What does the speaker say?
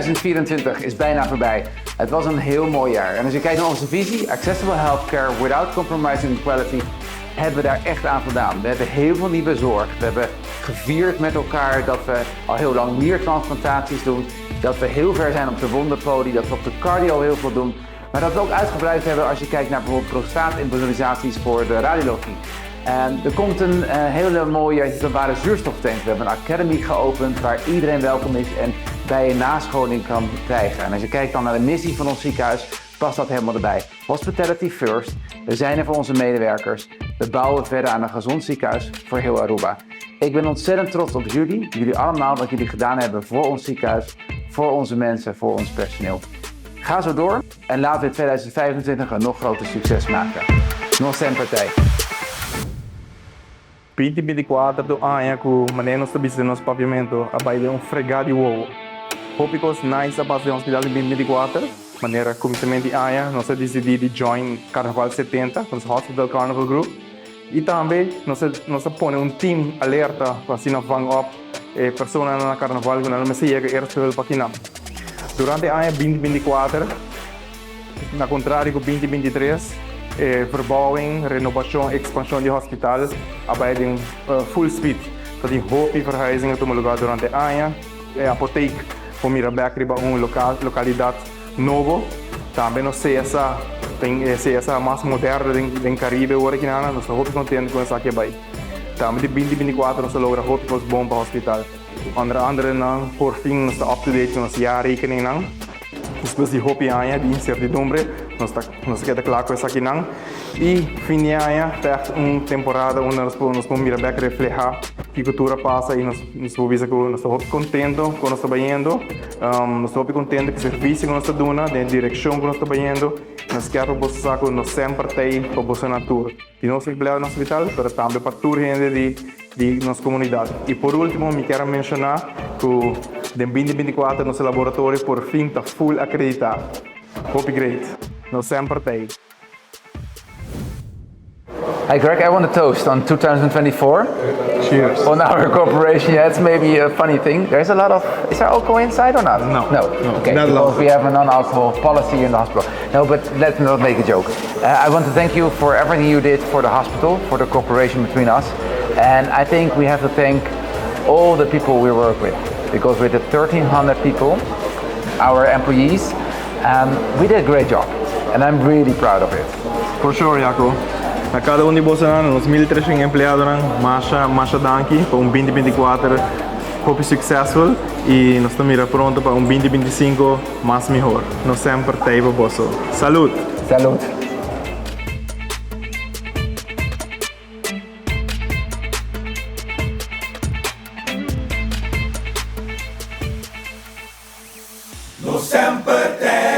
2024 is bijna voorbij. Het was een heel mooi jaar. En als je kijkt naar onze visie, accessible healthcare without compromising quality, hebben we daar echt aan voldaan. We hebben heel veel nieuwe zorg. We hebben gevierd met elkaar dat we al heel lang niertransplantaties doen. Dat we heel ver zijn op de wonderpoli, dat we op de cardio heel veel doen. Maar dat we ook uitgebreid hebben als je kijkt naar bijvoorbeeld prostaatembolarisaties voor de radiologie. En er komt een hele mooie ware zuurstoftank. We hebben een academy geopend waar iedereen welkom is en bij een nascholing kan krijgen. En als je kijkt dan naar de missie van ons ziekenhuis, past dat helemaal erbij. Hospitality first. We zijn er voor onze medewerkers. We bouwen verder aan een gezond ziekenhuis voor heel Aruba. Ik ben ontzettend trots op jullie allemaal, wat jullie gedaan hebben voor ons ziekenhuis, voor onze mensen, voor ons personeel. Ga zo door en laten we in 2025 een nog groter succes maken. Nog sempre. 2024 do ano com manenos de bisa nos pavimento abai de fregado uovo. Hopicos nice a base hospital de 2024, maneira começamento de ano nós decidimos de join Carnaval 70, com o Hospital Carnival Group. E também nós põe team alerta para assim não vang op pessoas na Carnaval que não me chega eerste hulp aqui não. Durante o ano 2024, na contrário com 2023, verbouwing, renovatie, expansie de hospital, waarbij de full speed. Dat die hoop verhuizingen te lugar durante o ano. Apotheek voor mira riba localidade novo. Também no essa mais moderna do Caribe original. Nós estamos contentes com essa aqui vai. Também de 2024 nós logra hoop com os bom para hospital. Onder andere não por fim nós up to date com as jaarrekening não. Depois de hoop ano de incertidumbre. Nós queremos claro com essa aqui não. E fim de ano, perto temporada onde nós podemos refletir que a cultura passa e nós vamos ver que nós estamos contentes com o que nós estamos fazendo. Nós estamos contentes com o serviço que nós estamos dando, com a direção que nós estamos fazendo. Nós queremos mostrar que nós sempre temos para você na tour. De nosso empregado no hospital, mas também para toda a gente de nossa comunidade. E por último, eu quero mencionar que em 2024 nosso laboratório por fim está full acreditado. Hope great. Nós sempre temos. Hi Greg, I want to toast on 2024. Cheers. On our cooperation. Yeah, it's maybe a funny thing. There's a lot of. Is there alcohol inside or not? No. Okay. Not because we have a non-alcohol policy in the hospital. No, but let's not make a joke. I want to thank you for everything you did for the hospital, for the cooperation between us, and I think we have to thank all the people we work with, because with the 1,300 people, our employees, we did a great job, and I'm really proud of it. For sure, Jaco. A cada de vocês, nos 1.300 empregados, masha danke para 2024 hope successful e nós estamos prontos para 2025 mais melhor. Nós sempre temos você. Salud! Salud! Nós sempre temos